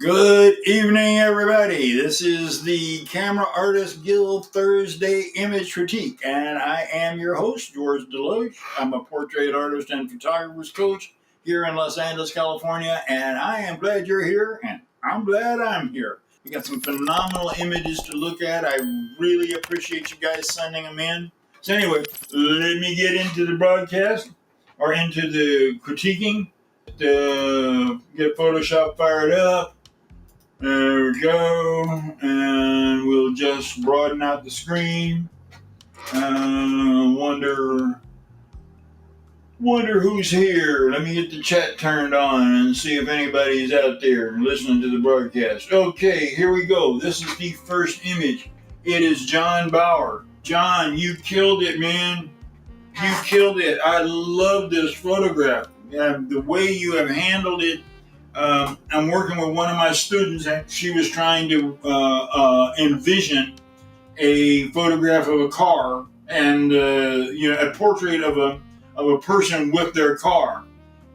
Good evening, everybody. This is the Camera Artist Guild Thursday Image Critique, and I am your host, George DeLoache. I'm a portrait artist and photographer's coach here in Los Angeles, California, and I am glad you're here, and I'm glad I'm here. We got some phenomenal images to look at. I really appreciate you guys sending them in. So anyway, let me get into the broadcast, or into the critiquing. Get Photoshop fired up. There we go, and we'll just broaden out the screen. Wonder who's here. Let me get the chat turned on and see if anybody's out there listening to the broadcast. Okay, here we go. This is the first image. It is John Bauer. John, you killed it, man. You killed it. I love this photograph. The way you have handled it. I'm working with one of my students, and she was trying to envision a photograph of a car and a portrait of a person with their car,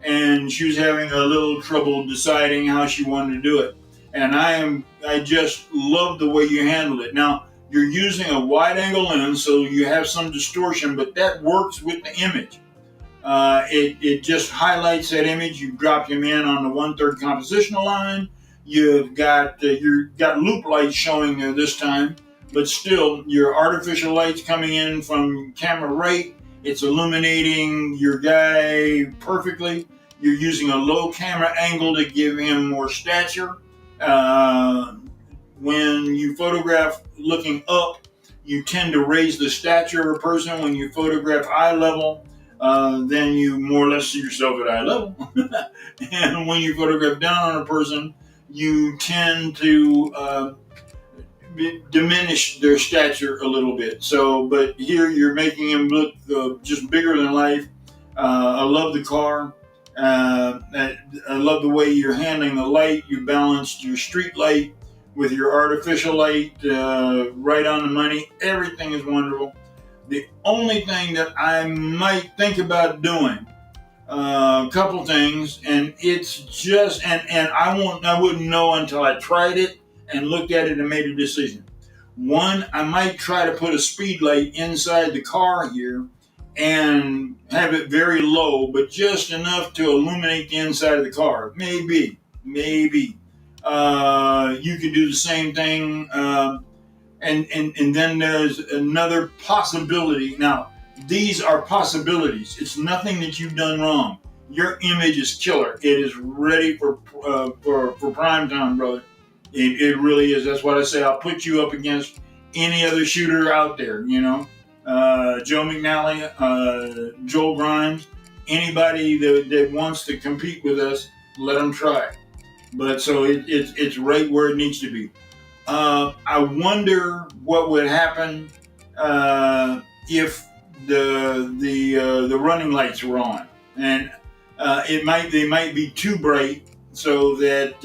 and she was having a little trouble deciding how she wanted to do it. And I just love the way you handled it. Now you're using a wide-angle lens, so you have some distortion, but that works with the image. It just highlights that image. You drop him in on the 1/3 compositional line. You've got loop lights showing there this time, but still your artificial lights coming in from camera right. It's illuminating your guy perfectly. You're using a low camera angle to give him more stature. When you photograph looking up, you tend to raise the stature of a person. When you photograph eye level, then you more or less see yourself at eye level. And when you photograph down on a person, you tend to diminish their stature a little bit. So, but here you're making him look just bigger than life. I love the car. I love the way you're handling the light. You balanced your street light with your artificial light right on the money. Everything is wonderful. The only thing that I might think about doing, a couple things, and it's just, and I wouldn't know until I tried it and looked at it and made a decision. One, I might try to put a speed light inside the car here and have it very low, but just enough to illuminate the inside of the car. Maybe. You could do the same thing. And then there's another possibility. Now, these are possibilities. It's nothing that you've done wrong. Your image is killer. It is ready for prime time, brother. It really is. That's what I say. I'll put you up against any other shooter out there. Joe McNally, Joel Grimes, anybody that wants to compete with us, let them try. But so it's right where it needs to be. I wonder what would happen if the running lights were on, and they might be too bright so that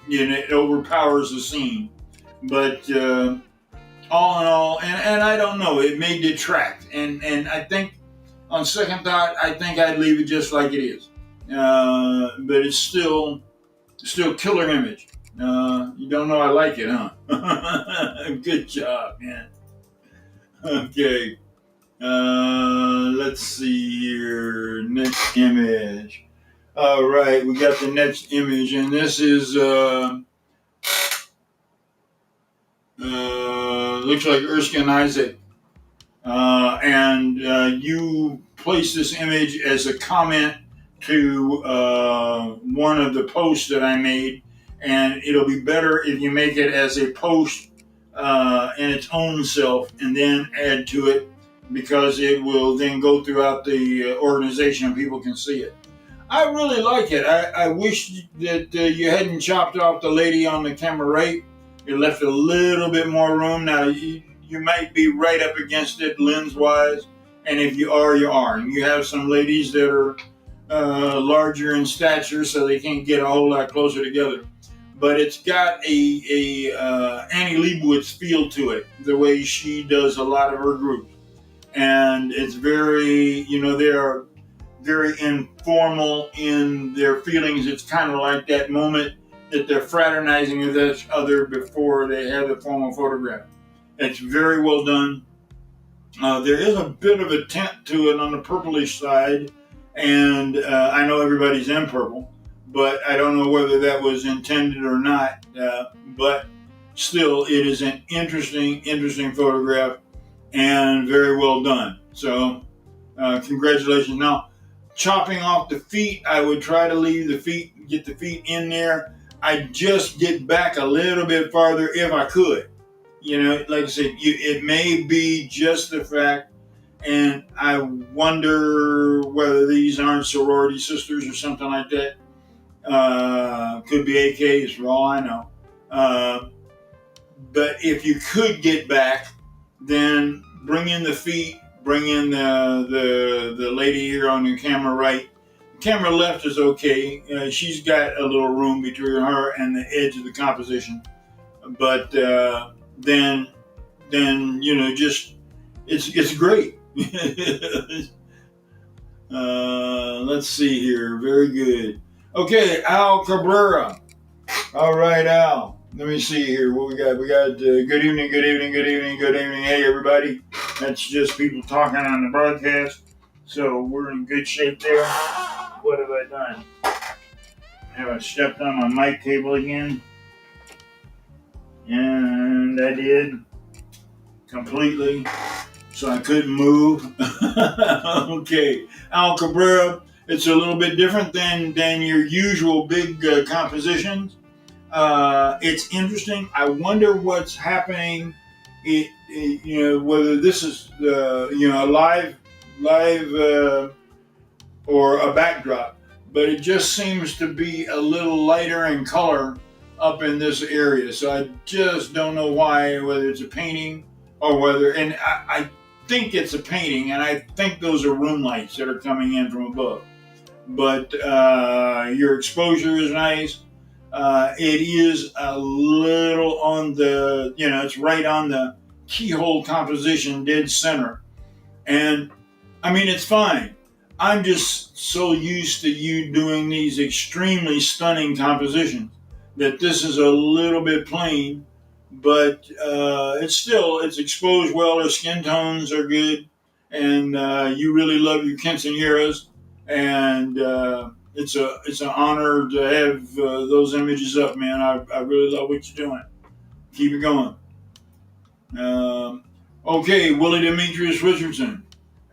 it overpowers the scene. But all in all, and I don't know, it may detract. And I think on second thought, I think I'd leave it just like it is. But it's still killer image. You don't know I like it, huh? Good job, man. Okay. Let's see here. Next image. All right, we got the next image, and this is looks like 𝐥𝐤𝐤𝐤. And you place this image as a comment to one of the posts that I made. And it'll be better if you make it as a post in its own self and then add to it, because it will then go throughout the organization and people can see it. I really like it. I wish that you hadn't chopped off the lady on the camera right. It left a little bit more room. Now, you might be right up against it lens-wise, and if you are, you are. And you have some ladies that are larger in stature, so they can't get a whole lot closer together. But it's got a Annie Leibovitz feel to it, the way she does a lot of her groups. And it's very, they are very informal in their feelings. It's kind of like that moment that they're fraternizing with each other before they have the formal photograph. It's very well done. There is a bit of a tint to it on the purplish side, and I know everybody's in purple, but I don't know whether that was intended or not. But still, it is an interesting photograph and very well done. So, congratulations. Now, chopping off the feet, I would try to leave the feet, get the feet in there. I'd just get back a little bit farther if I could. You know, like I said, it may be just the fact, and I wonder whether these aren't sorority sisters or something like that. Could be AKs for all I know. But if you could get back, then bring in the feet, bring in the lady here on the camera right. The camera left is okay. She's got a little room between her and the edge of the composition. But then you know, just it's great. Let's see here. Very good. Okay, Al Cabrera. All right, Al. Let me see here. What we got? We got good evening, good evening, good evening, good evening. Hey, everybody. That's just people talking on the broadcast. So we're in good shape there. What have I done? Have I stepped on my mic cable again? And I did completely, so I couldn't move. Okay, Al Cabrera, it's a little bit different than your usual big compositions. It's interesting. I wonder what's happening. You know, whether this is you know, live or a backdrop, but it just seems to be a little lighter in color up in this area. So I just don't know why, whether it's a painting or whether, and I think it's a painting, and I think those are room lights that are coming in from above. But your exposure is nice. It is a little on the, you know, it's right on the keyhole composition, dead center. And I mean, it's fine. I'm just so used to you doing these extremely stunning compositions that this is a little bit plain, but it's exposed well. Her skin tones are good, and you really love your 𝐤𝐤𝐬s, and it's an honor to have those images up, man. I really love what you're doing. Keep it going. Okay, Willie Demetrius Richardson.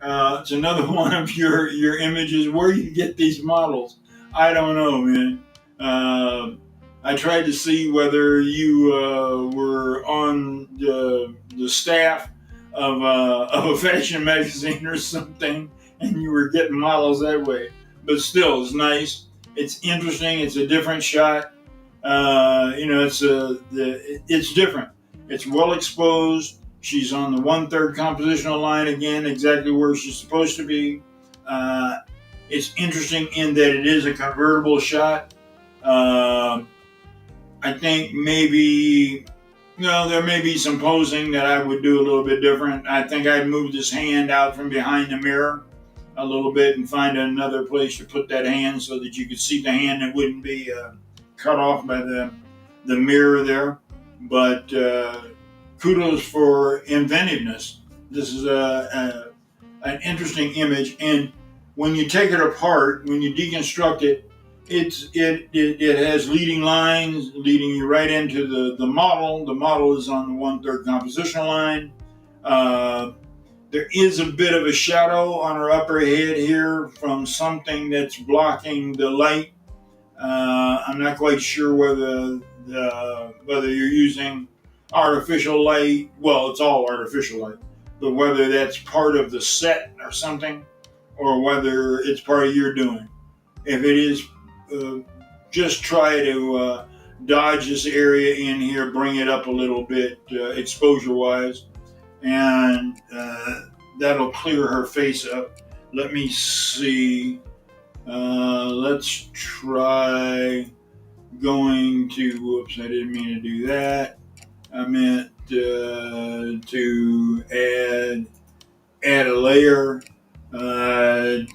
It's another one of your images. Where you get these models, I don't know, man. I tried to see whether you were on the staff of a fashion magazine or something, and you were getting models that way. But still, it's nice. It's interesting. It's a different shot. You know, it's different. It's well exposed. She's on the 1/3 compositional line again, exactly where she's supposed to be. It's interesting in that it is a convertible shot. I think maybe, there may be some posing that I would do a little bit different. I think I'd move this hand out from behind the mirror a little bit and find another place to put that hand so that you could see the hand and wouldn't be cut off by the mirror there. But kudos for inventiveness. This is an interesting image, and when you take it apart, when you deconstruct it, it has leading lines leading you right into the model. The model is on the 1/3 compositional line. There is a bit of a shadow on her upper head here from something that's blocking the light. I'm not quite sure whether you're using artificial light. Well, it's all artificial light, but whether that's part of the set or something, or whether it's part of your doing. If it is, just try to dodge this area in here, bring it up a little bit exposure-wise, and that'll clear her face up. Let me see. Let's try going to, whoops, I didn't mean to do that. I meant to add a layer,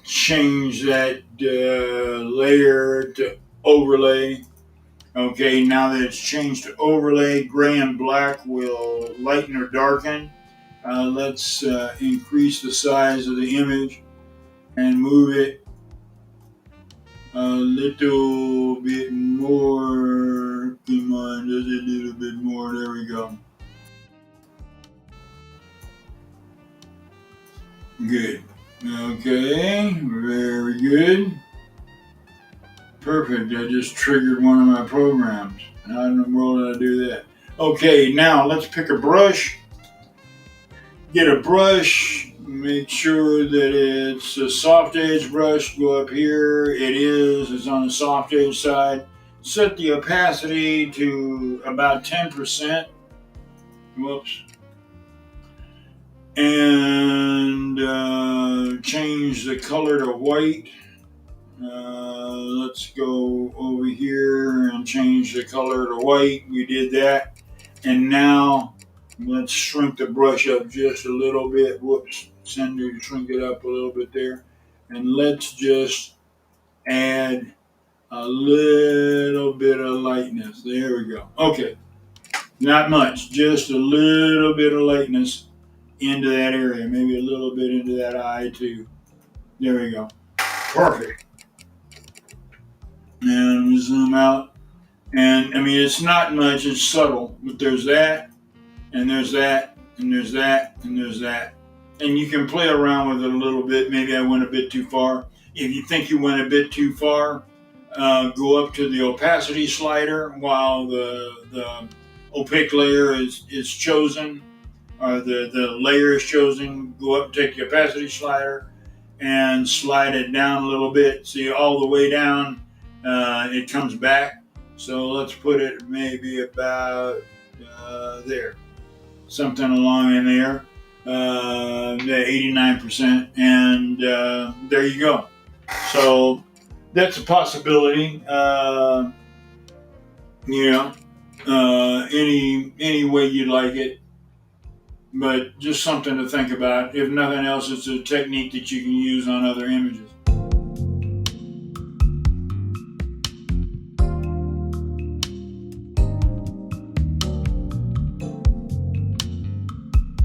change that layer to overlay, Okay, now that it's changed to overlay, gray and black will lighten or darken. Let's increase the size of the image and move it a little bit more. Come on, just a little bit more. There we go. Good. Okay, very good. Perfect. I just triggered one of my programs. How in the world did I do that? Okay, now let's pick a brush. Get a brush. Make sure that it's a soft edge brush. Go up here. It is. It's on the soft edge side. Set the opacity to about 10%. Whoops. And change the color to white. Let's go over here and change the color to white. We did that. And now let's shrink the brush up just a little bit. Whoops. Send you to shrink it up a little bit there. And let's just add a little bit of lightness. There we go. Okay. Not much. Just a little bit of lightness into that area. Maybe a little bit into that eye too. There we go. Perfect. And we zoom out. And I mean, it's not much, it's subtle, but there's that, and there's that, and there's that, and there's that. And you can play around with it a little bit. Maybe I went a bit too far. If you think you went a bit too far, go up to the opacity slider while the opaque layer is chosen, or the layer is chosen. Go up, take the opacity slider, and slide it down a little bit. See, all the way down. It comes back, so let's put it maybe about there, something along in there, 89%, and there you go. So that's a possibility. Any way you'd like it, but just something to think about. If nothing else, it's a technique that you can use on other images.